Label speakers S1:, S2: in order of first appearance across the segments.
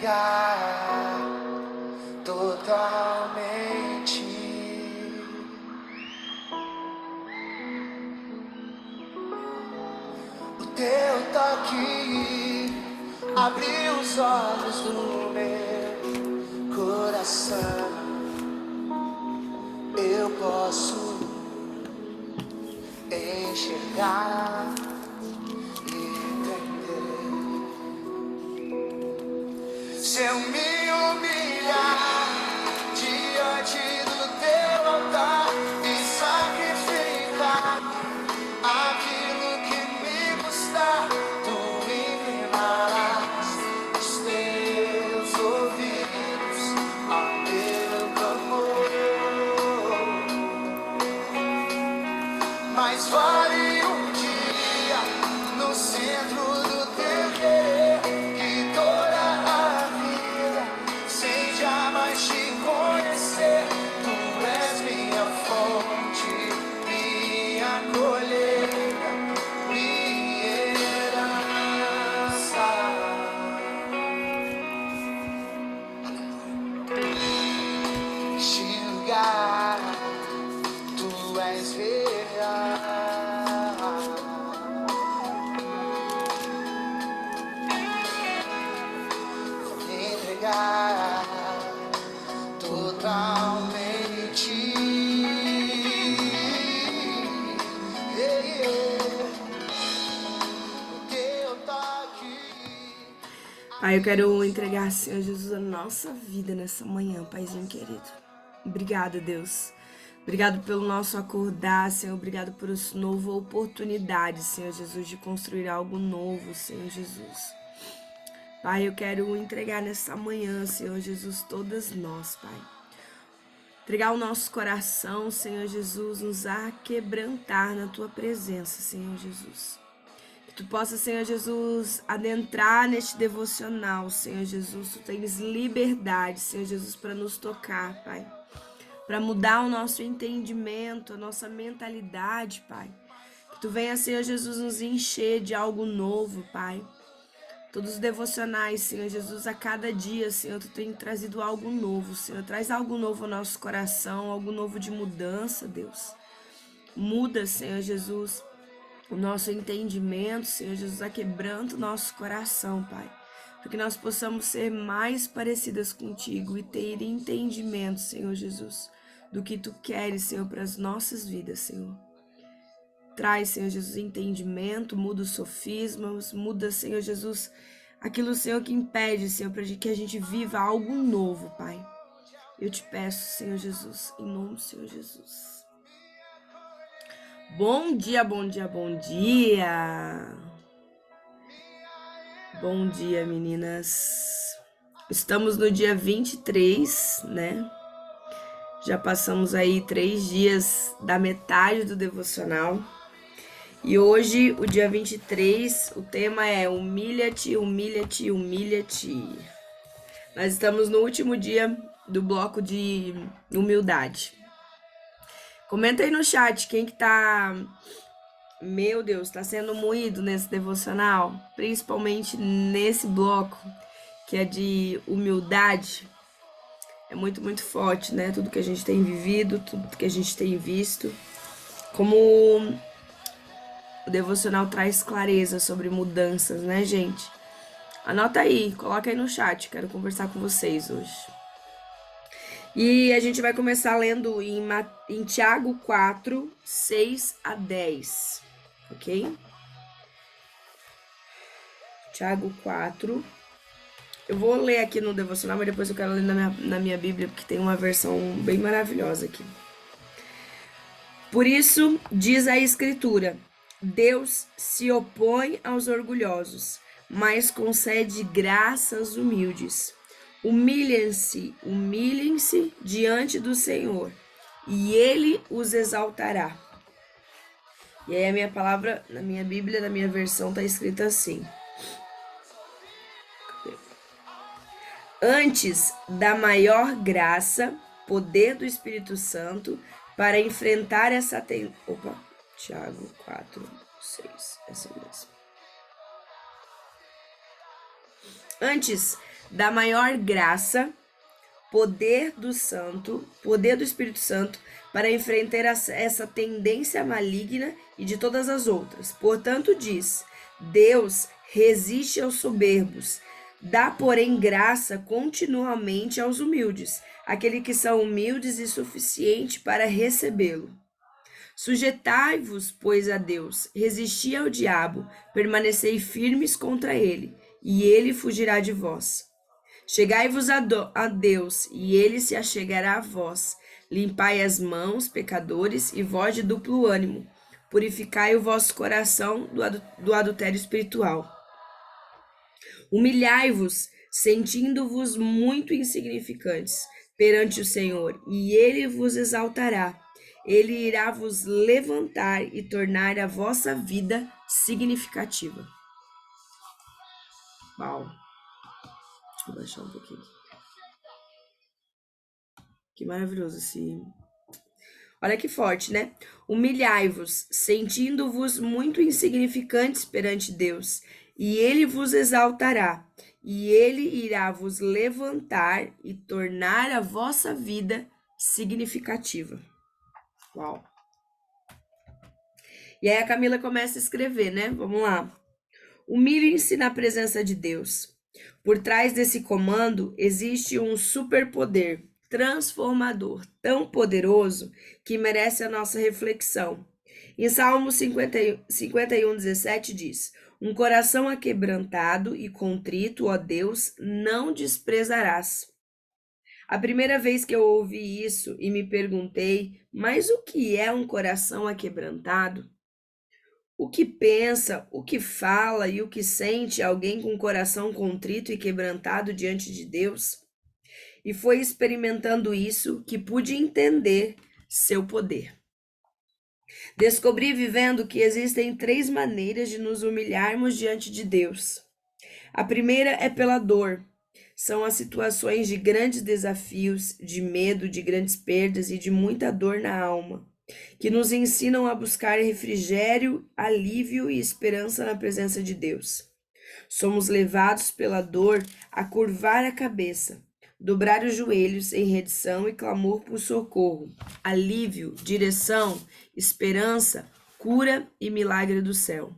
S1: entregar totalmente. O teu toque abriu os olhos do meu coração. Eu posso enxergar e entender. Se eu me humilhar diante do teu altar e sacrificar aquilo que me custar, tu inclinarás os teus ouvidos ao meu clamor. Mas vale um dia no centro do teu querer, que toda a vida sem jamais te conhecer. Tu és minha fonte, minha colheita, minha herança. Este lugar, tu és real. Entregar totalmente. O teu toque.
S2: Pai, eu quero entregar, Senhor Jesus, a nossa vida nessa manhã, Paizinho querido. Obrigada, Deus. Obrigado pelo nosso acordar, Senhor. Obrigado por essa nova oportunidade, Senhor Jesus, de construir algo novo, Senhor Jesus. Pai, eu quero entregar nessa manhã, Senhor Jesus, todas nós, Pai. Entregar o nosso coração, Senhor Jesus, nos aquebrantar na Tua presença, Senhor Jesus. Que Tu possa, Senhor Jesus, adentrar neste devocional, Senhor Jesus. Tu tens liberdade, Senhor Jesus, para nos tocar, Pai. Para mudar o nosso entendimento, a nossa mentalidade, Pai. Que Tu venha, Senhor Jesus, nos encher de algo novo, Pai. Todos os devocionais, Senhor Jesus, a cada dia, Senhor, Tu tem trazido algo novo, Senhor. Traz algo novo ao nosso coração, algo novo de mudança, Deus. Muda, Senhor Jesus, o nosso entendimento, Senhor Jesus, aquebrando o nosso coração, Pai. Para que nós possamos ser mais parecidas contigo e ter entendimento, Senhor Jesus, do que Tu queres, Senhor, para as nossas vidas, Senhor. Traz, Senhor Jesus, entendimento, muda os sofismas, muda, Senhor Jesus, aquilo, Senhor, que impede, Senhor, para que a gente viva algo novo, Pai. Eu te peço, Senhor Jesus, em nome do Senhor Jesus. Bom dia, bom dia, bom dia. Bom dia, meninas. Estamos no dia 23, né? Já passamos aí 3 dias da metade do devocional. E hoje, o dia 23, o tema é humilha-te, humilha-te, humilha-te. Nós estamos no último dia do bloco de humildade. Comenta aí no chat quem que tá, meu Deus, tá sendo moído nesse devocional, principalmente nesse bloco, que é de humildade. É muito, muito forte, né? Tudo que a gente tem vivido, tudo que a gente tem visto. Como o devocional traz clareza sobre mudanças, né, gente? Anota aí, coloca aí no chat, quero conversar com vocês hoje. E a gente vai começar lendo em Tiago 4, 6 a 10, ok? Tiago 4. Eu vou ler aqui no devocional, mas depois eu quero ler na minha Bíblia, porque tem uma versão bem maravilhosa aqui. Por isso, diz a Escritura, Deus se opõe aos orgulhosos, mas concede graça aos humildes. Humilhem-se diante do Senhor, e Ele os exaltará. E aí a minha palavra, na minha Bíblia, na minha versão, está escrita assim. Antes da maior graça, poder do Espírito Santo, para enfrentar essa Tiago 4, 6, essa mesmo. Antes da maior graça, poder do Espírito Santo para enfrentar essa tendência maligna e de todas as outras. Portanto, diz: Deus resiste aos soberbos, dá, porém, graça continuamente aos humildes, aqueles que são humildes e suficiente para recebê-lo. Sujeitai-vos, pois, a Deus, resisti ao diabo, permanecei firmes contra ele, e ele fugirá de vós. Chegai-vos a Deus, e ele se achegará a vós. Limpai as mãos, pecadores, e vós de duplo ânimo. Purificai o vosso coração do adultério espiritual. Humilhai-vos, sentindo-vos muito insignificantes perante o Senhor, e ele vos exaltará. Ele irá vos levantar e tornar a vossa vida significativa. Uau. Deixa eu baixar um pouquinho. Que maravilhoso esse... Olha que forte, né? Humilhai-vos, sentindo-vos muito insignificantes perante Deus, e ele vos exaltará, e ele irá vos levantar e tornar a vossa vida significativa. Uau! E aí a Camila começa a escrever, né? Vamos lá. Humilhem-se na presença de Deus. Por trás desse comando existe um superpoder transformador tão poderoso que merece a nossa reflexão. Em Salmo 51:17 diz: Um coração aquebrantado e contrito, ó Deus, não desprezarás. A primeira vez que eu ouvi isso e me perguntei, mas o que é um coração aquebrantado? O que pensa, o que fala e o que sente alguém com o coração contrito e quebrantado diante de Deus? E foi experimentando isso que pude entender seu poder. Descobri vivendo que existem 3 maneiras de nos humilharmos diante de Deus. A primeira é pela dor. São as situações de grandes desafios, de medo, de grandes perdas e de muita dor na alma, que nos ensinam a buscar refrigério, alívio e esperança na presença de Deus. Somos levados pela dor a curvar a cabeça, dobrar os joelhos em rendição e clamor por socorro, alívio, direção, esperança, cura e milagre do céu.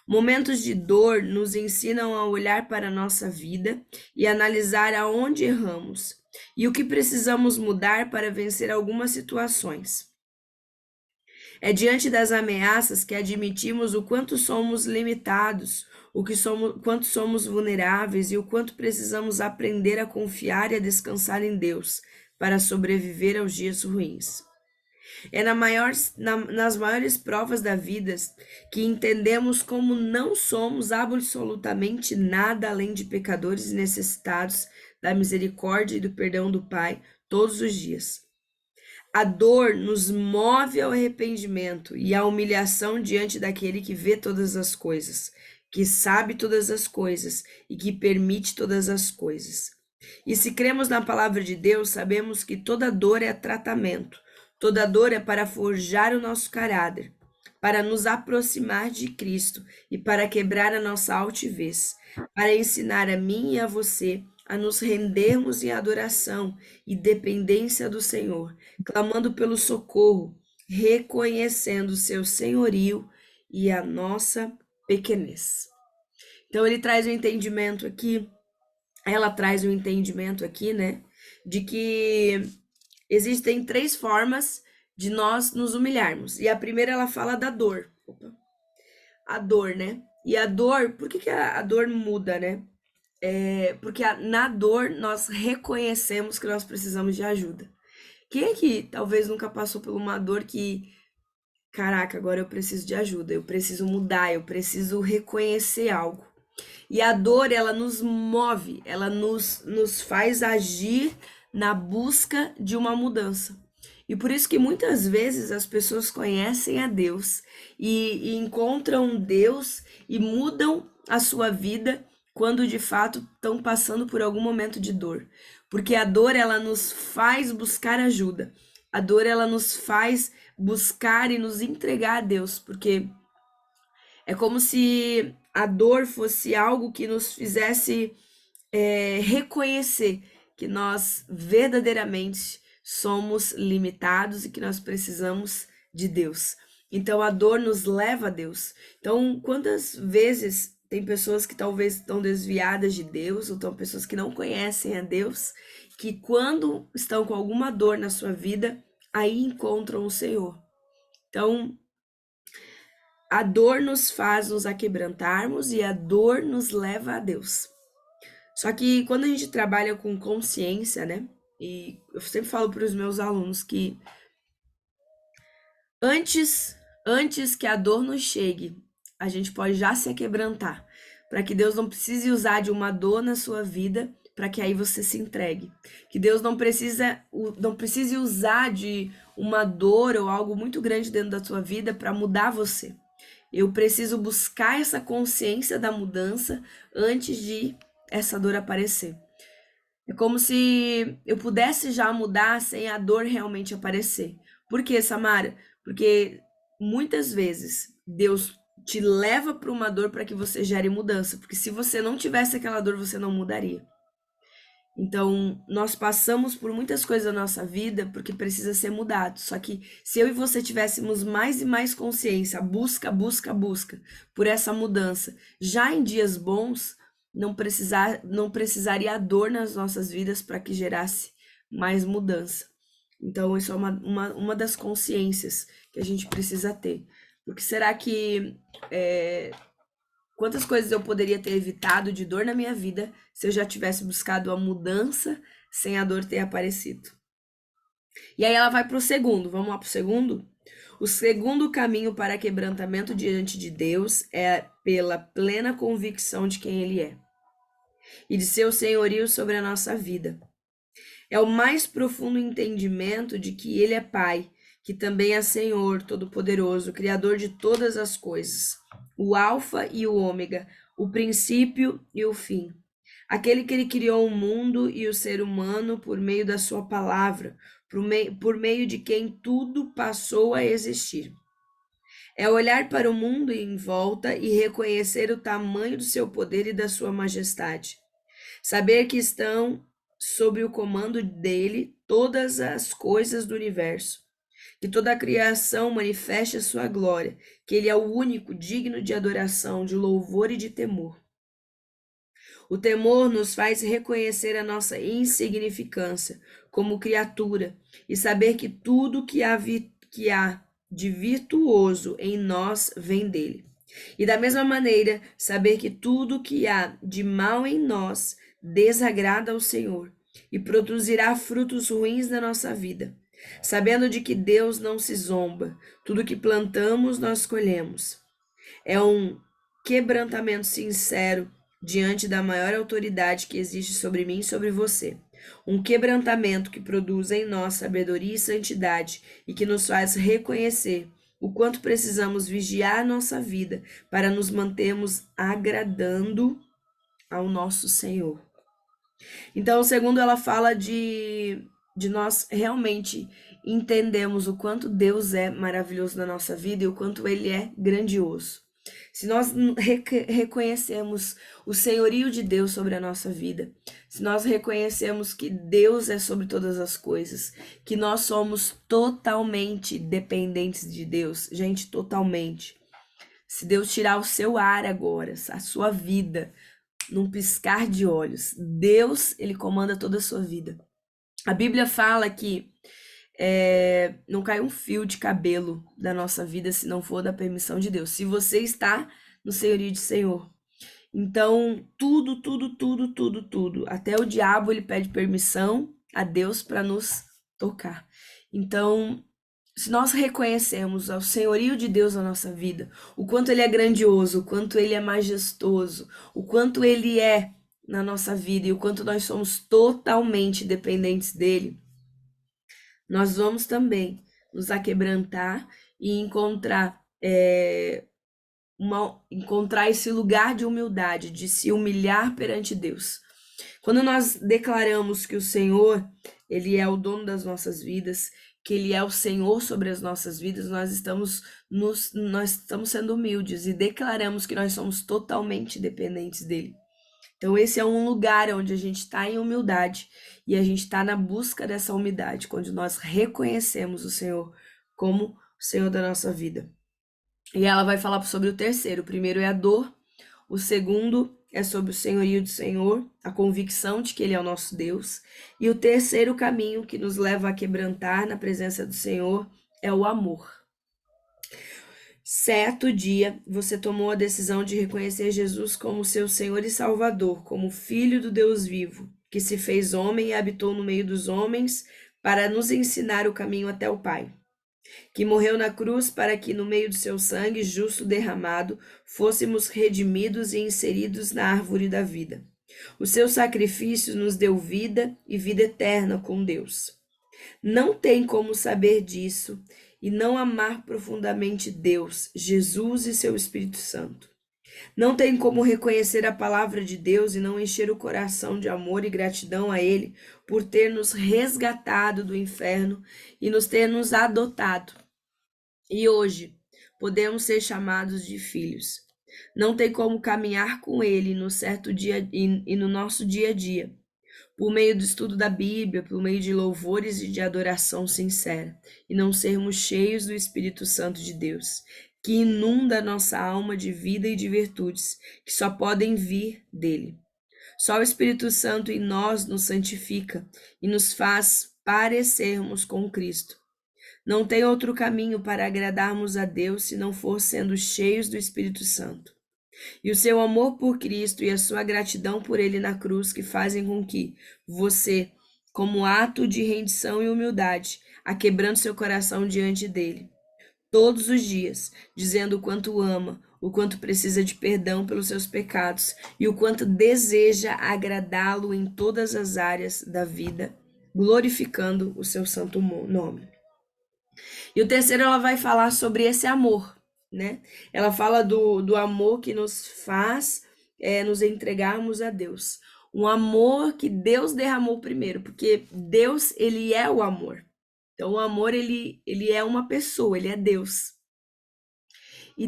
S2: Momentos de dor nos ensinam a olhar para a nossa vida e analisar aonde erramos e o que precisamos mudar para vencer algumas situações. É diante das ameaças que admitimos o quanto somos limitados, quanto somos vulneráveis e o quanto precisamos aprender a confiar e a descansar em Deus para sobreviver aos dias ruins. É nas maiores provas da vida que entendemos como não somos absolutamente nada além de pecadores necessitados da misericórdia e do perdão do Pai todos os dias. A dor nos move ao arrependimento e à humilhação diante daquele que vê todas as coisas, que sabe todas as coisas e que permite todas as coisas. E se cremos na palavra de Deus, sabemos que toda dor é tratamento. Toda dor é para forjar o nosso caráter, para nos aproximar de Cristo e para quebrar a nossa altivez, para ensinar a mim e a você a nos rendermos em adoração e dependência do Senhor, clamando pelo socorro, reconhecendo o seu senhorio e a nossa pequenez. Então ele traz um entendimento aqui, ela traz um entendimento aqui, né, de que existem 3 formas de nós nos humilharmos. E a primeira, ela fala da dor. A dor, né? E a dor, por que a dor muda, né? Porque na dor nós reconhecemos que nós precisamos de ajuda. Quem é que talvez nunca passou por uma dor que, caraca, agora eu preciso de ajuda, eu preciso mudar, eu preciso reconhecer algo. E a dor, ela nos move, ela nos faz agir na busca de uma mudança. E por isso que muitas vezes as pessoas conhecem a Deus e encontram Deus e mudam a sua vida quando de fato estão passando por algum momento de dor. Porque a dor, ela nos faz buscar ajuda. A dor, ela nos faz buscar e nos entregar a Deus, porque é como se a dor fosse algo que nos fizesse reconhecer que nós verdadeiramente somos limitados e que nós precisamos de Deus. Então a dor nos leva a Deus. Então, quantas vezes tem pessoas que talvez estão desviadas de Deus, ou estão pessoas que não conhecem a Deus, que quando estão com alguma dor na sua vida, aí encontram o Senhor. Então, a dor nos faz nos aquebrantarmos e a dor nos leva a Deus. Só que quando a gente trabalha com consciência, né? E eu sempre falo para os meus alunos que antes que a dor nos chegue, a gente pode já se quebrantar, para que Deus não precise usar de uma dor na sua vida, para que aí você se entregue. Que Deus não precise usar de uma dor ou algo muito grande dentro da sua vida para mudar você. Eu preciso buscar essa consciência da mudança antes de essa dor aparecer. É como se eu pudesse já mudar sem a dor realmente aparecer. Por quê, Samara? Porque muitas vezes Deus te leva para uma dor para que você gere mudança. Porque se você não tivesse aquela dor, você não mudaria. Então, nós passamos por muitas coisas na nossa vida porque precisa ser mudado. Só que se eu e você tivéssemos mais e mais consciência, busca por essa mudança, já em dias bons, não precisaria a dor nas nossas vidas para que gerasse mais mudança. Então, isso é uma das consciências que a gente precisa ter. Porque será que quantas coisas eu poderia ter evitado de dor na minha vida se eu já tivesse buscado a mudança sem a dor ter aparecido? E aí ela vai para o segundo. Vamos lá para o segundo? O segundo caminho para quebrantamento diante de Deus é pela plena convicção de quem Ele é e de seu senhorio sobre a nossa vida. É o mais profundo entendimento de que Ele é Pai, que também é Senhor Todo-Poderoso, Criador de todas as coisas, o Alfa e o Ômega, o princípio e o fim. Aquele que Ele criou o mundo e o ser humano por meio da sua palavra, por meio de quem tudo passou a existir. É olhar para o mundo em volta e reconhecer o tamanho do seu poder e da sua majestade. Saber que estão sob o comando dele todas as coisas do universo, que toda a criação manifeste a sua glória, que ele é o único digno de adoração, de louvor e de temor. O temor nos faz reconhecer a nossa insignificância como criatura e saber que tudo que há de virtuoso em nós vem dele. E da mesma maneira, saber que tudo que há de mal em nós desagrada ao Senhor e produzirá frutos ruins na nossa vida, sabendo de que Deus não se zomba, tudo que plantamos nós colhemos. É um quebrantamento sincero diante da maior autoridade que existe sobre mim e sobre você. Um quebrantamento que produz em nós sabedoria e santidade e que nos faz reconhecer o quanto precisamos vigiar nossa vida para nos mantermos agradando ao nosso Senhor. Então, segundo ela fala de nós realmente entendemos o quanto Deus é maravilhoso na nossa vida e o quanto Ele é grandioso. Se nós reconhecemos o senhorio de Deus sobre a nossa vida, se nós reconhecemos que Deus é sobre todas as coisas, que nós somos totalmente dependentes de Deus, gente, totalmente. Se Deus tirar o seu ar agora, a sua vida, num piscar de olhos, Deus, Ele comanda toda a sua vida. A Bíblia fala que não cai um fio de cabelo da nossa vida se não for da permissão de Deus. Se você está no senhorio de Senhor. Então, tudo, até o diabo ele pede permissão a Deus para nos tocar. Então, se nós reconhecemos o senhorio de Deus na nossa vida, o quanto Ele é grandioso, o quanto Ele é majestoso, o quanto Ele é na nossa vida e o quanto nós somos totalmente dependentes dEle, nós vamos também nos aquebrantar e encontrar esse lugar de humildade, de se humilhar perante Deus. Quando nós declaramos que o Senhor, Ele é o dono das nossas vidas, que Ele é o Senhor sobre as nossas vidas, nós estamos sendo humildes e declaramos que nós somos totalmente dependentes dEle. Então, esse é um lugar onde a gente está em humildade e a gente está na busca dessa humildade, quando nós reconhecemos o Senhor como o Senhor da nossa vida. E ela vai falar sobre o terceiro. O primeiro é a dor, o segundo é sobre o senhorio do Senhor, a convicção de que Ele é o nosso Deus. E o terceiro caminho que nos leva a quebrantar na presença do Senhor é o amor. Certo dia, você tomou a decisão de reconhecer Jesus como seu Senhor e Salvador, como Filho do Deus vivo, que se fez homem e habitou no meio dos homens para nos ensinar o caminho até o Pai, que morreu na cruz para que, no meio do seu sangue justo derramado, fôssemos redimidos e inseridos na árvore da vida. O seu sacrifício nos deu vida e vida eterna com Deus. Não tem como saber disso e não amar profundamente Deus, Jesus e seu Espírito Santo. Não tem como reconhecer a palavra de Deus e não encher o coração de amor e gratidão a Ele por ter nos resgatado do inferno e nos ter nos adotado. E hoje podemos ser chamados de filhos. Não tem como caminhar com Ele no certo dia e no nosso dia a dia, por meio do estudo da Bíblia, por meio de louvores e de adoração sincera, e não sermos cheios do Espírito Santo de Deus, que inunda a nossa alma de vida e de virtudes, que só podem vir dele. Só o Espírito Santo em nós nos santifica e nos faz parecermos com Cristo. Não tem outro caminho para agradarmos a Deus se não for sendo cheios do Espírito Santo. E o seu amor por Cristo e a sua gratidão por Ele na cruz que fazem com que você, como ato de rendição e humildade, aquebrando seu coração diante dele, todos os dias, dizendo o quanto ama, o quanto precisa de perdão pelos seus pecados e o quanto deseja agradá-lo em todas as áreas da vida, glorificando o seu santo nome. E o terceiro, ela vai falar sobre esse amor, né? Ela fala do amor que nos faz nos entregarmos a Deus. Um amor que Deus derramou primeiro, porque Deus, ele é o amor. Então, o amor, ele é uma pessoa, ele é Deus. E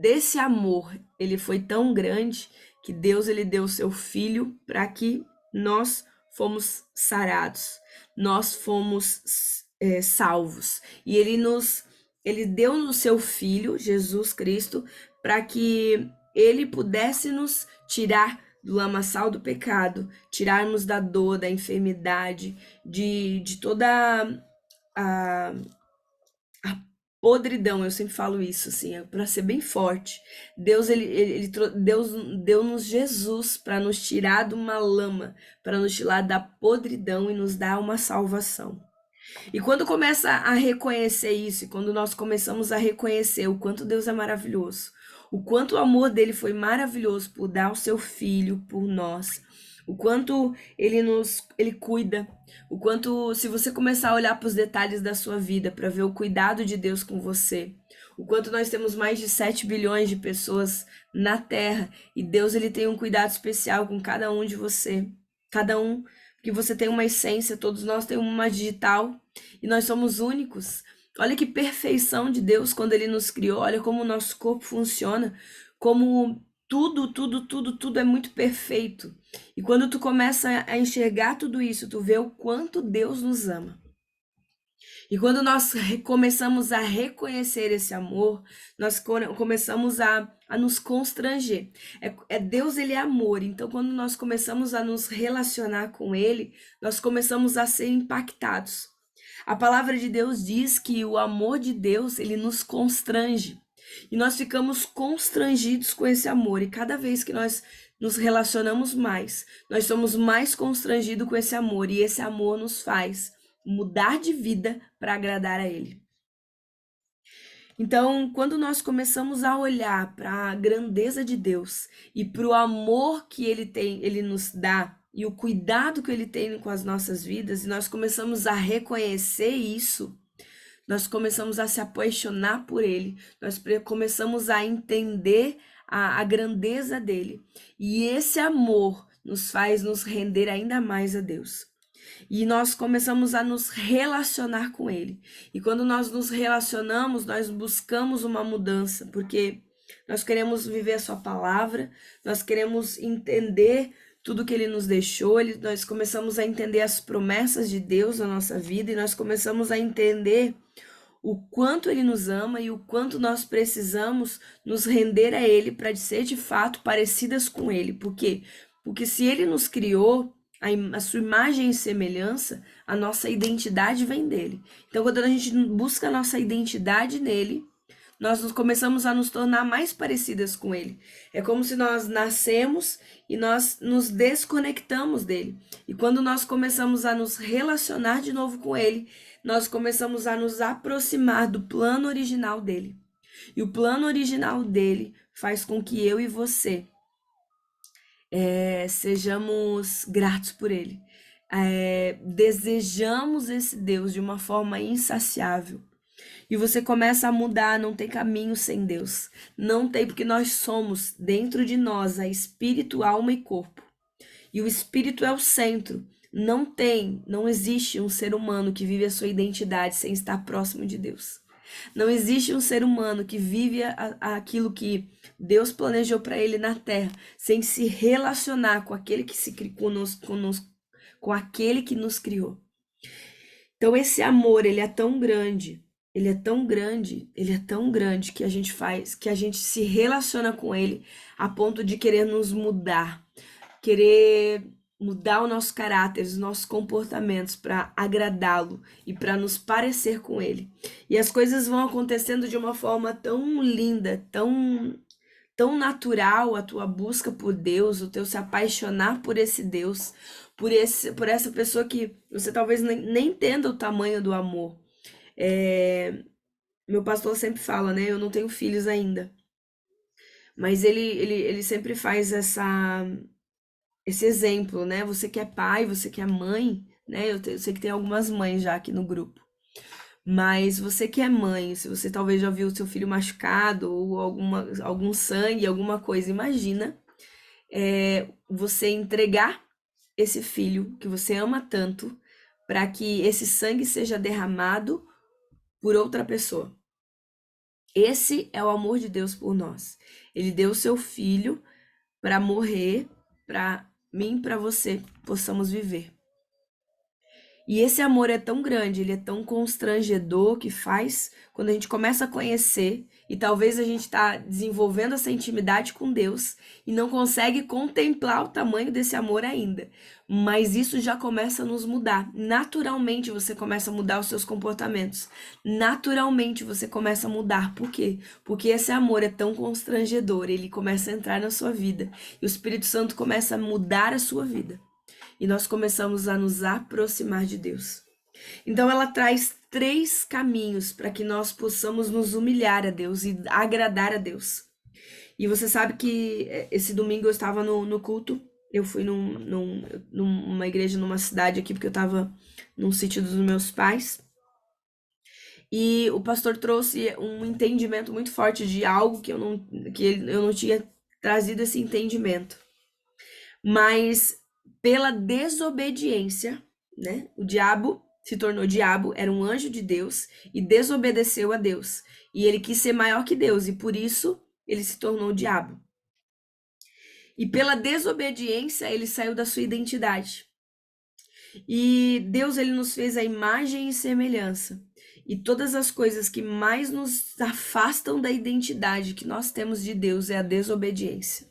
S2: desse amor, ele foi tão grande que Deus, ele deu o seu Filho para que nós fomos sarados, nós fomos salvos. E ele deu o seu Filho, Jesus Cristo, para que ele pudesse nos tirar do lamaçal do pecado, tirarmos da dor, da enfermidade, de toda a podridão. Eu sempre falo isso, assim, para ser bem forte. Deus, Deus deu-nos Jesus para nos tirar de uma lama, para nos tirar da podridão e nos dar uma salvação. E quando começa a reconhecer isso, e quando nós começamos a reconhecer o quanto Deus é maravilhoso, o quanto o amor dele foi maravilhoso por dar o seu Filho por nós, o quanto ele cuida, o quanto, se você começar a olhar para os detalhes da sua vida, para ver o cuidado de Deus com você, o quanto nós temos mais de 7 bilhões de pessoas na Terra, e Deus, ele tem um cuidado especial com cada um de você, cada um, que você tem uma essência, todos nós temos uma digital, e nós somos únicos. Olha que perfeição de Deus quando ele nos criou, olha como o nosso corpo funciona, como tudo é muito perfeito. E quando tu começa a enxergar tudo isso, tu vê o quanto Deus nos ama. E quando nós começamos a reconhecer esse amor, nós começamos a nos constranger. Deus, ele é amor, então quando nós começamos a nos relacionar com ele, nós começamos a ser impactados. A palavra de Deus diz que o amor de Deus, ele nos constrange. E nós ficamos constrangidos com esse amor. E cada vez que nós nos relacionamos mais, nós somos mais constrangidos com esse amor. E esse amor nos faz mudar de vida para agradar a Ele. Então, quando nós começamos a olhar para a grandeza de Deus e para o amor que Ele tem, Ele nos dá, e o cuidado que Ele tem com as nossas vidas, e nós começamos a reconhecer isso, nós começamos a se apaixonar por Ele, nós começamos a entender a grandeza dEle. E esse amor nos faz nos render ainda mais a Deus. E nós começamos a nos relacionar com Ele. E quando nós nos relacionamos, nós buscamos uma mudança, porque nós queremos viver a sua palavra, nós queremos entender tudo que ele nos deixou, nós começamos a entender as promessas de Deus na nossa vida e nós começamos a entender o quanto ele nos ama e o quanto nós precisamos nos render a ele para ser de fato parecidas com ele. Por quê? Porque se ele nos criou a sua imagem e semelhança, a nossa identidade vem dele. Então, quando a gente busca a nossa identidade nele, nós começamos a nos tornar mais parecidas com ele. É como se nós nascemos e nós nos desconectamos dele. E quando nós começamos a nos relacionar de novo com ele, nós começamos a nos aproximar do plano original dele. E o plano original dele faz com que eu e você sejamos gratos por ele. Desejamos esse Deus de uma forma insaciável. E você começa a mudar, não tem caminho sem Deus. Não tem, porque nós somos, dentro de nós, a espírito, alma e corpo. E o espírito é o centro. Não existe um ser humano que vive a sua identidade sem estar próximo de Deus. Não existe um ser humano que vive aquilo que Deus planejou para ele na terra, sem se relacionar com aquele que se criou conosco, com aquele que nos criou. Então esse amor, ele é tão grande, ele é tão grande que a gente se relaciona com ele a ponto de querer nos mudar, querer mudar o nosso caráter, os nossos comportamentos para agradá-lo e para nos parecer com ele. E as coisas vão acontecendo de uma forma tão linda, tão natural, a tua busca por Deus, o teu se apaixonar por esse Deus, por essa pessoa que você talvez nem entenda o tamanho do amor. Meu pastor sempre fala, né? Eu não tenho filhos ainda. Mas ele sempre faz esse exemplo, né? Você que é pai, você que é mãe, né? Eu sei que tem algumas mães já aqui no grupo. Mas você que é mãe, se você talvez já viu o seu filho machucado ou algum sangue, alguma coisa, imagina você entregar esse filho que você ama tanto para que esse sangue seja derramado por outra pessoa. Esse é o amor de Deus por nós. Ele deu o seu filho para morrer, para mim, para você possamos viver. E esse amor é tão grande, ele é tão constrangedor que faz quando a gente começa a conhecer e talvez a gente está desenvolvendo essa intimidade com Deus e não consegue contemplar o tamanho desse amor ainda. Mas isso já começa a nos mudar. Naturalmente você começa a mudar os seus comportamentos. Naturalmente você começa a mudar. Por quê? Porque esse amor é tão constrangedor, ele começa a entrar na sua vida e o Espírito Santo começa a mudar a sua vida. E nós começamos a nos aproximar de Deus. Então ela traz 3 caminhos para que nós possamos nos humilhar a Deus e agradar a Deus. E você sabe que esse domingo eu estava no culto, eu fui numa igreja, numa cidade aqui, porque eu estava num sítio dos meus pais. E o pastor trouxe um entendimento muito forte de algo que eu não tinha trazido esse entendimento. Mas pela desobediência, né? O diabo se tornou diabo, era um anjo de Deus e desobedeceu a Deus. E ele quis ser maior que Deus e por isso ele se tornou o diabo. E pela desobediência ele saiu da sua identidade. E Deus, ele nos fez a imagem e semelhança. E todas as coisas que mais nos afastam da identidade que nós temos de Deus é a desobediência.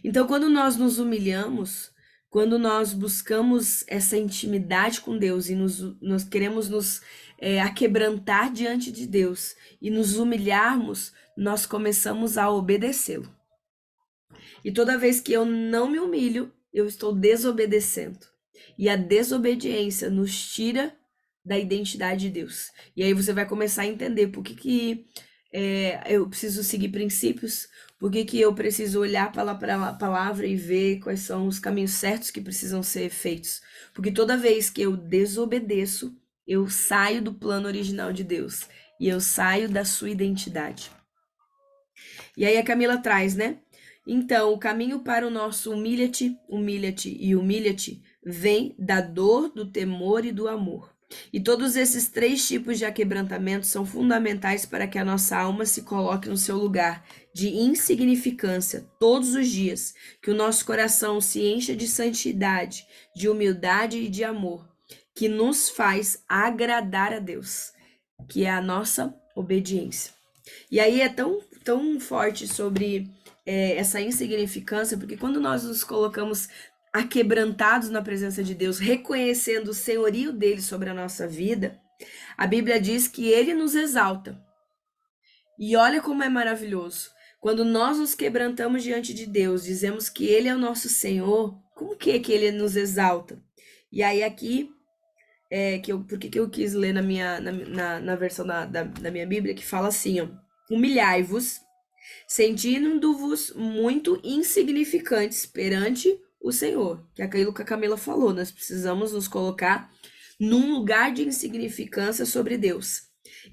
S2: Então, quando nós nos humilhamos, quando nós buscamos essa intimidade com Deus e nós queremos nos aquebrantar diante de Deus e nos humilharmos, nós começamos a obedecê-lo. E toda vez que eu não me humilho, eu estou desobedecendo. E a desobediência nos tira da identidade de Deus. E aí você vai começar a entender por que eu preciso seguir princípios, por que eu preciso olhar para a palavra e ver quais são os caminhos certos que precisam ser feitos. Porque toda vez que eu desobedeço, eu saio do plano original de Deus e eu saio da sua identidade. E aí a Camila traz, né? Então, o caminho para o nosso humilha-te, humilha-te e humilha-te vem da dor, do temor e do amor. E todos esses três tipos de aquebrantamento são fundamentais para que a nossa alma se coloque no seu lugar de insignificância todos os dias, que o nosso coração se encha de santidade, de humildade e de amor, que nos faz agradar a Deus, que é a nossa obediência. E aí é tão forte sobre essa insignificância, porque quando nós nos colocamos aquebrantados na presença de Deus, reconhecendo o senhorio dele sobre a nossa vida, a Bíblia diz que ele nos exalta. E olha como é maravilhoso. Quando nós nos quebrantamos diante de Deus, dizemos que ele é o nosso Senhor, como que ele nos exalta? E aí aqui, por que eu quis ler na versão da minha Bíblia, que fala assim, ó, humilhai-vos, sentindo-vos muito insignificantes perante o Senhor, que é aquilo que a Camila falou, nós precisamos nos colocar num lugar de insignificância sobre Deus.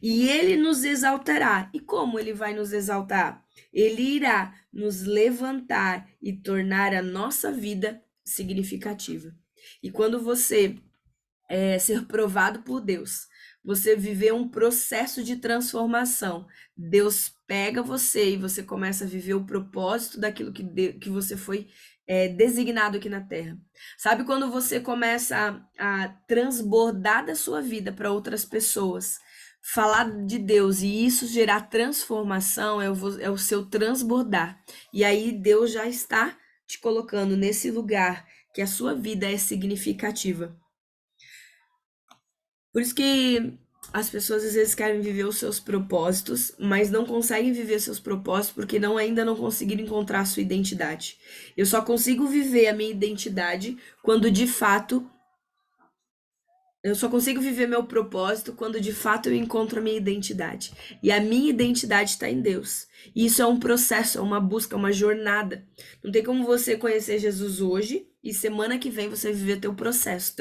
S2: E ele nos exaltará. E como ele vai nos exaltar? Ele irá nos levantar e tornar a nossa vida significativa. E quando você ser provado por Deus, você viver um processo de transformação, Deus pega você e você começa a viver o propósito daquilo que você foi designado aqui na Terra. Sabe quando você começa a transbordar da sua vida para outras pessoas, falar de Deus e isso gerar transformação, é o seu transbordar. E aí Deus já está te colocando nesse lugar que a sua vida é significativa. Por isso que as pessoas às vezes querem viver os seus propósitos, mas não conseguem viver seus propósitos porque ainda não conseguiram encontrar a sua identidade. Eu só consigo viver a minha identidade quando de fato eu só consigo viver meu propósito quando de fato eu encontro a minha identidade. E a minha identidade está em Deus. E isso é um processo, é uma busca, é uma jornada. Não tem como você conhecer Jesus hoje e semana que vem você viver teu processo,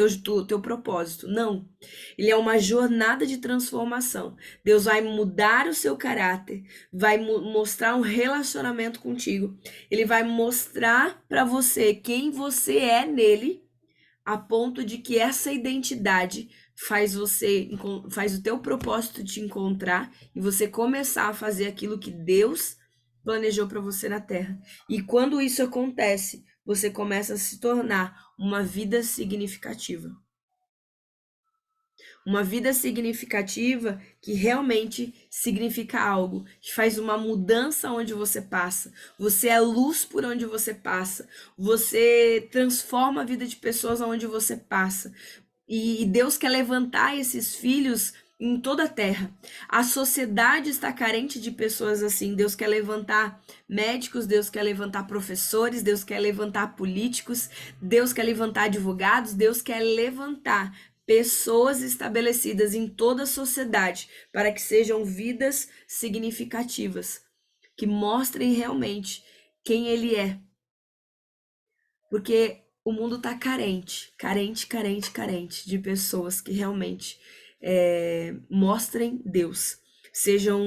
S2: teu propósito. Não. Ele é uma jornada de transformação. Deus vai mudar o seu caráter, vai mostrar um relacionamento contigo. Ele vai mostrar para você quem você é nele, a ponto de que essa identidade faz o teu propósito te encontrar e você começar a fazer aquilo que Deus planejou para você na Terra. E quando isso acontece, você começa a se tornar uma vida significativa. Uma vida significativa que realmente significa algo, que faz uma mudança onde você passa. Você é luz por onde você passa. Você transforma a vida de pessoas onde você passa. E Deus quer levantar esses filhos em toda a terra. A sociedade está carente de pessoas assim. Deus quer levantar médicos, Deus quer levantar professores, Deus quer levantar políticos, Deus quer levantar advogados, Deus quer levantar pessoas estabelecidas em toda a sociedade para que sejam vidas significativas, que mostrem realmente quem ele é. Porque o mundo está carente de pessoas que realmente mostrem Deus, sejam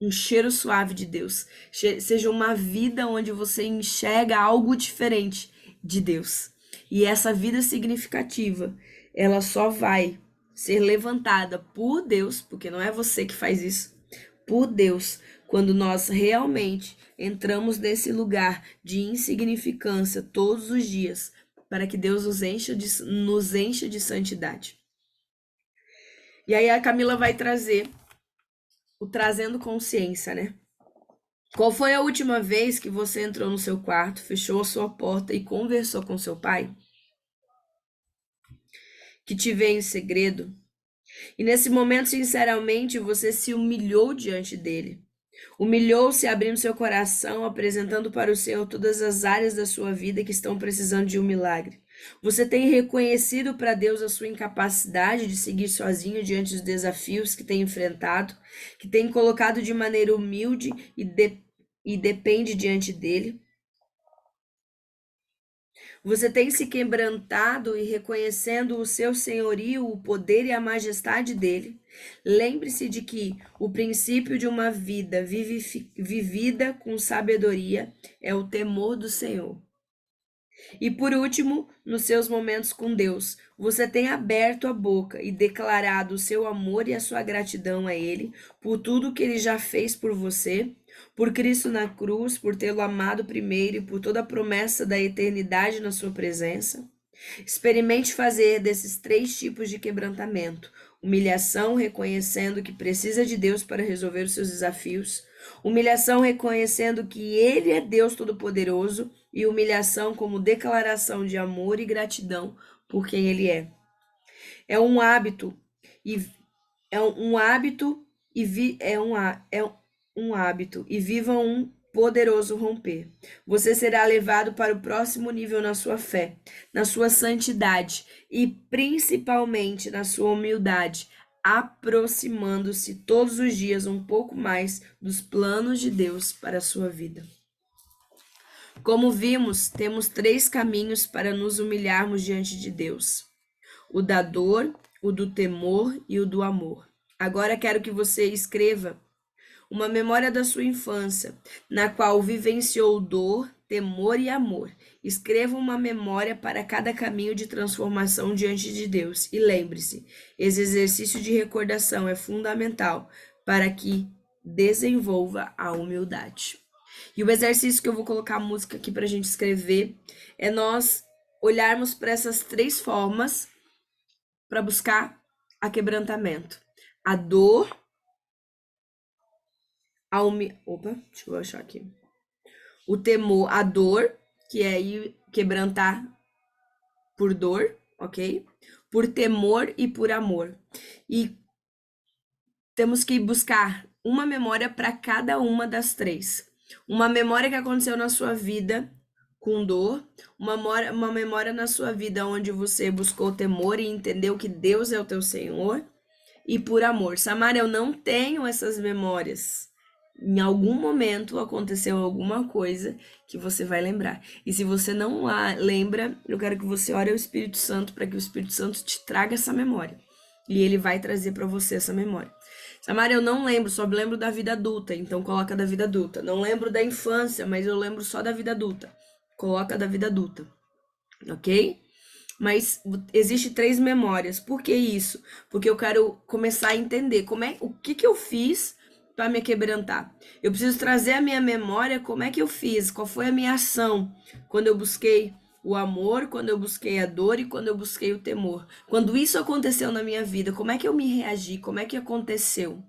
S2: um cheiro suave de Deus, seja uma vida onde você enxerga algo diferente de Deus. E essa vida significativa, ela só vai ser levantada por Deus, porque não é você que faz isso, por Deus, quando nós realmente entramos nesse lugar de insignificância todos os dias, para que Deus nos encha de santidade. E aí a Camila vai trazer o trazendo consciência, né? Qual foi a última vez que você entrou no seu quarto, fechou a sua porta e conversou com seu pai? Que te veio em segredo? E nesse momento, sinceramente, você se humilhou diante dele. Humilhou-se abrindo seu coração, apresentando para o Senhor todas as áreas da sua vida que estão precisando de um milagre. Você tem reconhecido para Deus a sua incapacidade de seguir sozinho diante dos desafios que tem enfrentado, que tem colocado de maneira humilde e depende diante dele. Você tem se quebrantado e reconhecendo o seu senhorio, o poder e a majestade dele. Lembre-se de que o princípio de uma vida vivida com sabedoria é o temor do Senhor. E por último, nos seus momentos com Deus, você tem aberto a boca e declarado o seu amor e a sua gratidão a Ele por tudo que Ele já fez por você, por Cristo na cruz, por tê-lo amado primeiro e por toda a promessa da eternidade na sua presença. Experimente fazer desses 3 tipos de quebrantamento: humilhação, reconhecendo que precisa de Deus para resolver os seus desafios; humilhação, reconhecendo que Ele é Deus Todo-Poderoso; e humilhação como declaração de amor e gratidão por quem Ele é. É um hábito e viva um poderoso romper. Você será levado para o próximo nível na sua fé, na sua santidade e principalmente na sua humildade, aproximando-se todos os dias um pouco mais dos planos de Deus para a sua vida. Como vimos, temos 3 caminhos para nos humilharmos diante de Deus: o da dor, o do temor e o do amor. Agora quero que você escreva uma memória da sua infância, na qual vivenciou dor, temor e amor. Escreva uma memória para cada caminho de transformação diante de Deus. E lembre-se, esse exercício de recordação é fundamental para que desenvolva a humildade. E o exercício que eu vou colocar a música aqui para a gente escrever é nós olharmos para essas 3 formas para buscar quebrantamento: a dor, deixa eu achar aqui. O temor, a dor, que é ir quebrantar por dor, ok? Por temor e por amor. E temos que buscar uma memória para cada uma das 3. Uma memória que aconteceu na sua vida com dor, uma memória na sua vida onde você buscou temor e entendeu que Deus é o teu Senhor, e por amor. Samara, eu não tenho essas memórias. Em algum momento aconteceu alguma coisa que você vai lembrar. E se você não lembra, eu quero que você ore ao Espírito Santo para que o Espírito Santo te traga essa memória. E ele vai trazer para você essa memória. Samara, eu não lembro, só lembro da vida adulta, então coloca da vida adulta. Não lembro da infância, mas eu lembro só da vida adulta. Coloca da vida adulta, ok? Mas existe 3 memórias. Por que isso? Porque eu quero começar a entender o que eu fiz para me quebrantar. Eu preciso trazer a minha memória como é que eu fiz, qual foi a minha ação quando eu busquei o amor, quando eu busquei a dor e quando eu busquei o temor. Quando isso aconteceu na minha vida, como é que eu me reagi, como é que aconteceu?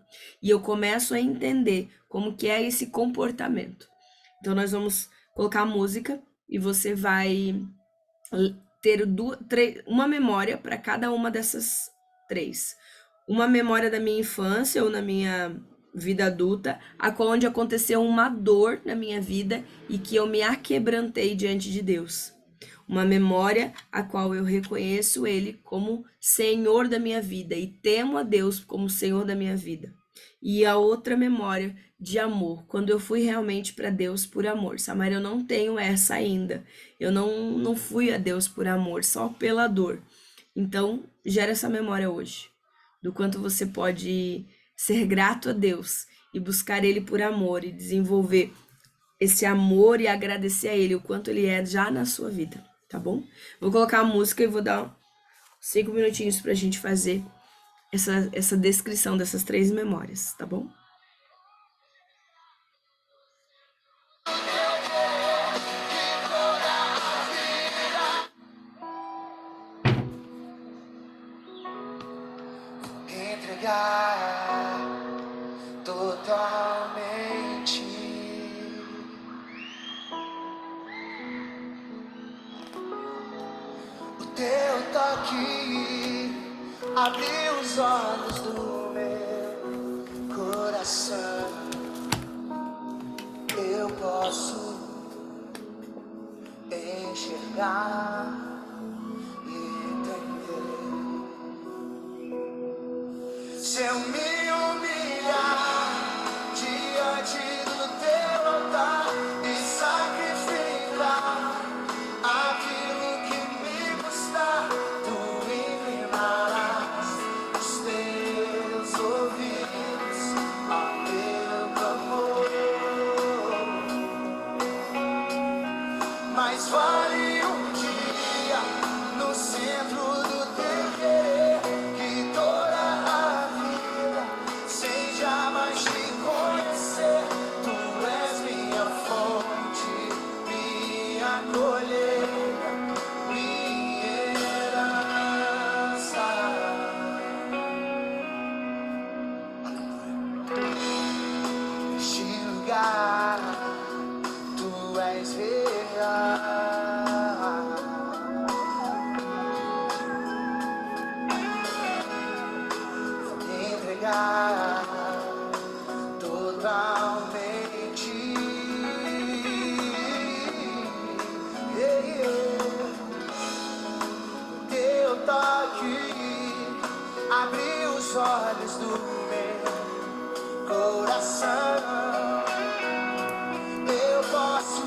S2: E eu começo a entender como que é esse comportamento. Então nós vamos colocar a música e você vai ter uma memória para cada uma dessas 3. Uma memória da minha infância ou na minha vida adulta, onde aconteceu uma dor na minha vida e que eu me aquebrantei diante de Deus. Uma memória a qual eu reconheço Ele como Senhor da minha vida e temo a Deus como Senhor da minha vida. E a outra memória de amor, quando eu fui realmente para Deus por amor. Samara, eu não tenho essa ainda. Eu não fui a Deus por amor, só pela dor. Então, gera essa memória hoje, do quanto você pode ser grato a Deus e buscar Ele por amor e desenvolver esse amor e agradecer a Ele o quanto Ele é já na sua vida, tá bom? Vou colocar a música e vou dar 5 minutinhos pra gente fazer essa descrição dessas 3 memórias, tá bom?
S1: Entregar totalmente. O teu toque abriu os olhos do meu coração. Eu posso enxergar e entender. Se eu me humilhar diante do teu altar e sacrificar aquilo que me custar, tu inclinarás os teus ouvidos ao meu clamor. Mais vale um Tu és real. Entregar totalmente. Teu toque abriu os olhos do meu coração. Eu posso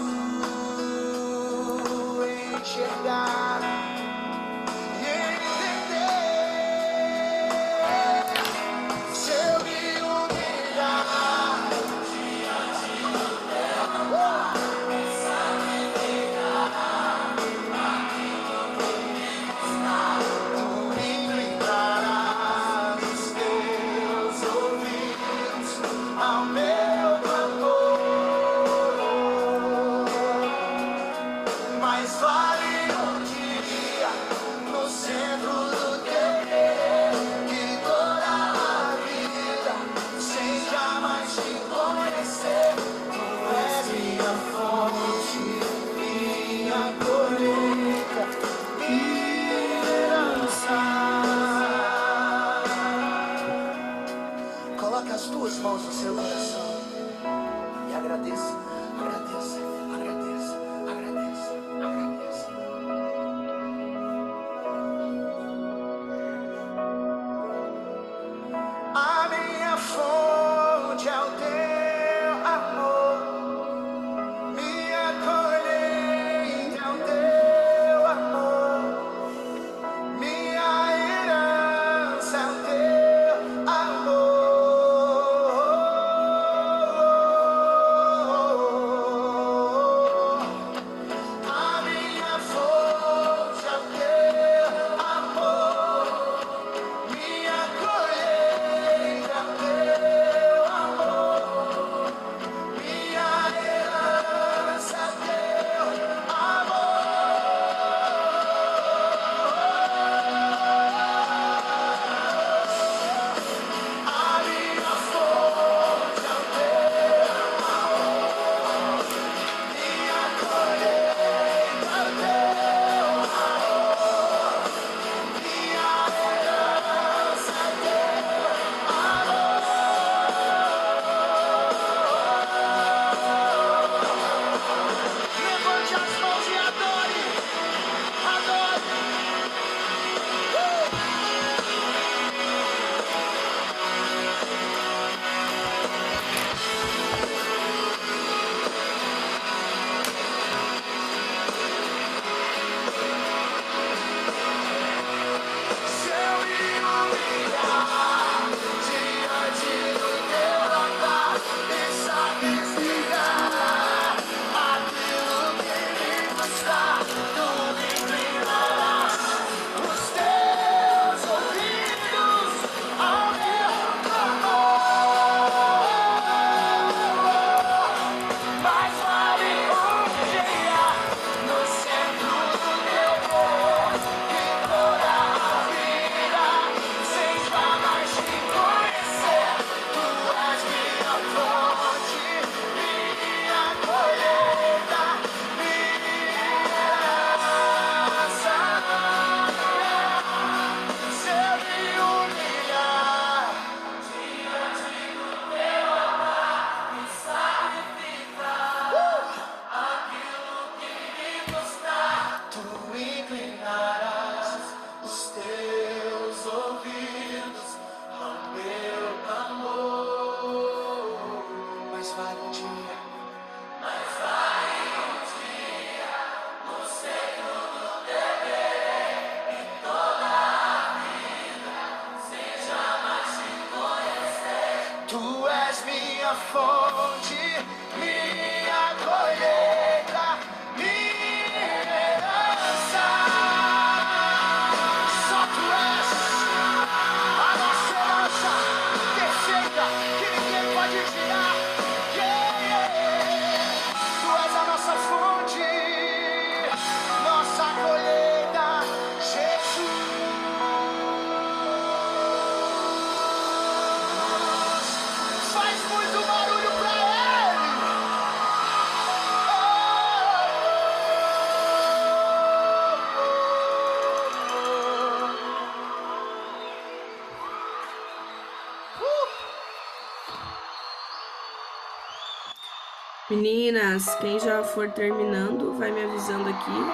S2: Meninas, quem já for terminando, vai me avisando aqui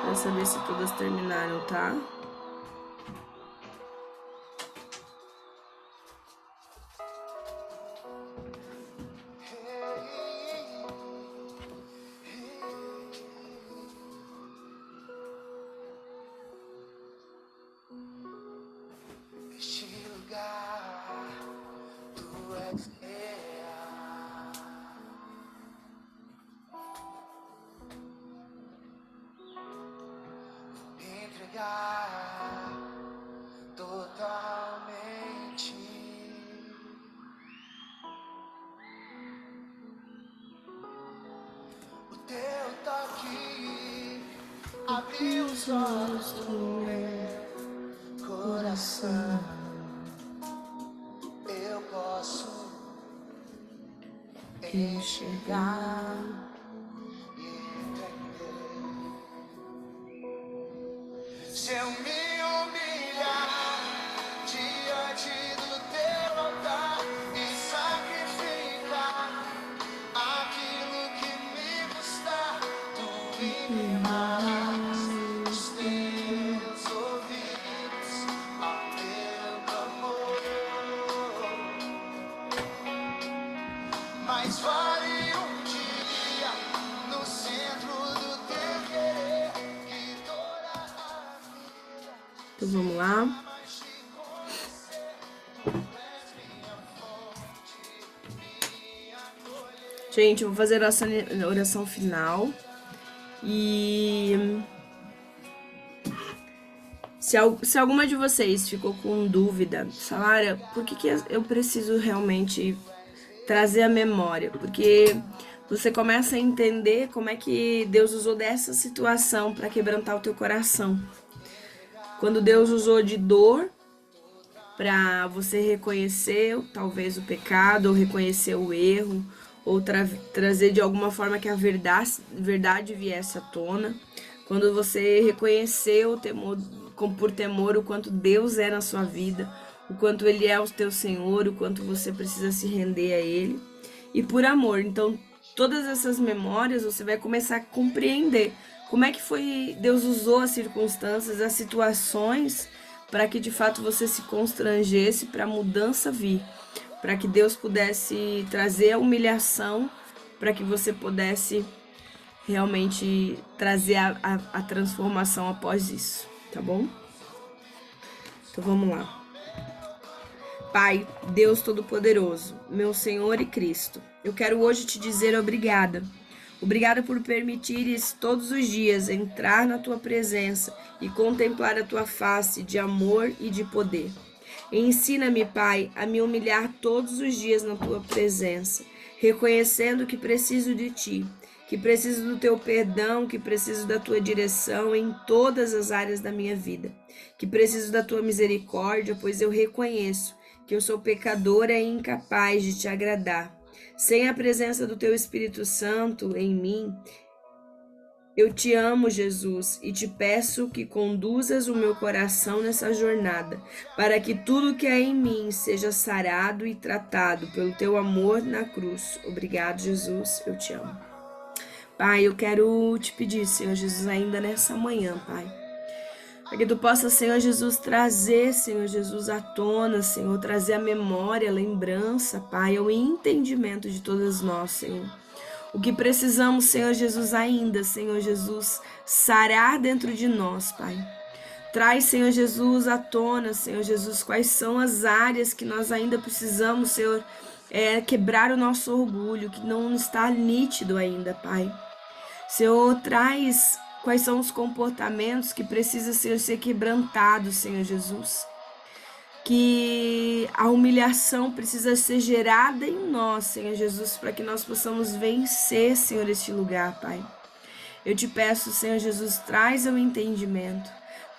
S2: pra saber se todas terminaram, tá?
S1: Este lugar, tu és real. Entregar totalmente. O teu toque abriu os olhos do meu coração. Eu posso enxergar e entender. Se eu me humilhar diante do teu altar e sacrificar aquilo que me custar, tu inclinarás os teus ouvidos ao meu clamor. Mas vale dia no centro do teu querer que toda a vida
S2: Então vamos lá.
S1: mais te conhecer. Tu és minha fonte, minha colheita.
S2: Gente, eu vou fazer a oração final. E se alguma de vocês ficou com dúvida, Salara, por que eu preciso realmente trazer a memória? Porque você começa a entender como é que Deus usou dessa situação para quebrantar o teu coração. Quando Deus usou de dor para você reconhecer talvez o pecado, ou reconhecer o erro, ou trazer de alguma forma que a verdade viesse à tona. Quando você reconheceu o temor, por temor o quanto Deus é na sua vida, o quanto Ele é o teu Senhor, o quanto você precisa se render a Ele. E por amor. Então, todas essas memórias você vai começar a compreender como é que foi Deus usou as circunstâncias, as situações, para que de fato você se constrangesse para a mudança vir, para que Deus pudesse trazer a humilhação, para que você pudesse realmente trazer a transformação após isso, tá bom? Então vamos lá. Pai, Deus Todo-Poderoso, meu Senhor e Cristo, eu quero hoje te dizer obrigada. Obrigada por permitires todos os dias entrar na tua presença e contemplar a tua face de amor e de poder. Ensina-me, Pai, a me humilhar todos os dias na tua presença, reconhecendo que preciso de ti, que preciso do teu perdão, que preciso da tua direção em todas as áreas da minha vida, que preciso da tua misericórdia, pois eu reconheço que eu sou pecadora e incapaz de te agradar. Sem a presença do teu Espírito Santo em mim, eu te amo, Jesus, e te peço que conduzas o meu coração nessa jornada, para que tudo que é em mim seja sarado e tratado pelo teu amor na cruz. Obrigado, Jesus, eu te amo. Pai, eu quero te pedir, Senhor Jesus, ainda nessa manhã, Pai, para que tu possa, Senhor Jesus, trazer, Senhor Jesus, à tona, Senhor, trazer a memória, a lembrança, Pai, o entendimento de todas nós, Senhor. O que precisamos, Senhor Jesus, ainda, Senhor Jesus, sarar dentro de nós, Pai. Traz, Senhor Jesus, à tona, Senhor Jesus, quais são as áreas que nós ainda precisamos, Senhor, quebrar o nosso orgulho, que não está nítido ainda, Pai. Senhor, traz quais são os comportamentos que precisam ser quebrantados, Senhor Jesus. Que a humilhação precisa ser gerada em nós, Senhor Jesus, para que nós possamos vencer, Senhor, este lugar, Pai. Eu te peço, Senhor Jesus, traz o entendimento.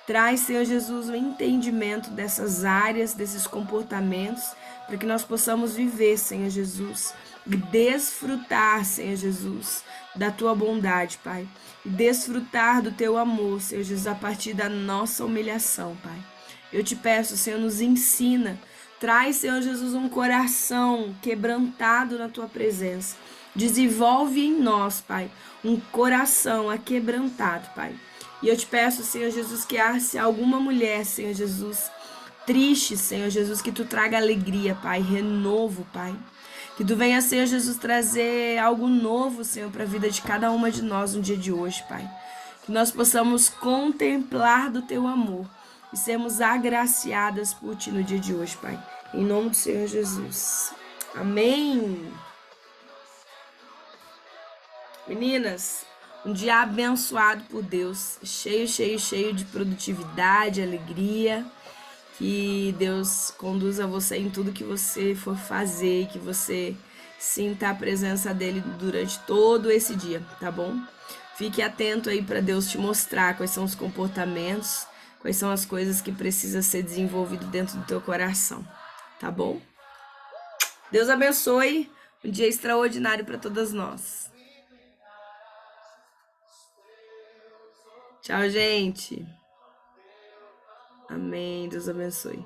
S2: Traz, Senhor Jesus, o entendimento dessas áreas, desses comportamentos, para que nós possamos viver, Senhor Jesus, e desfrutar, Senhor Jesus, da tua bondade, Pai. E desfrutar do teu amor, Senhor Jesus, a partir da nossa humilhação, Pai. Eu te peço, Senhor, nos ensina. Traz, Senhor Jesus, um coração quebrantado na tua presença. Desenvolve em nós, Pai, um coração aquebrantado, Pai. E eu te peço, Senhor Jesus, que se alguma mulher, Senhor Jesus, triste, Senhor Jesus, que tu traga alegria, Pai, renovo, Pai. Que tu venha, Senhor Jesus, trazer algo novo, Senhor, para a vida de cada uma de nós no dia de hoje, Pai. Que nós possamos contemplar do teu amor e sermos agraciadas por ti no dia de hoje, Pai. Em nome do Senhor Jesus. Amém. Meninas, um dia abençoado por Deus, cheio, cheio, cheio de produtividade, alegria. Que Deus conduza você em tudo que você for fazer e que você sinta a presença dele durante todo esse dia, tá bom? Fique atento aí para Deus te mostrar quais são os comportamentos, quais são as coisas que precisa ser desenvolvido dentro do teu coração, tá bom? Deus abençoe, um dia extraordinário para todas nós. Tchau, gente. Amém. Deus abençoe.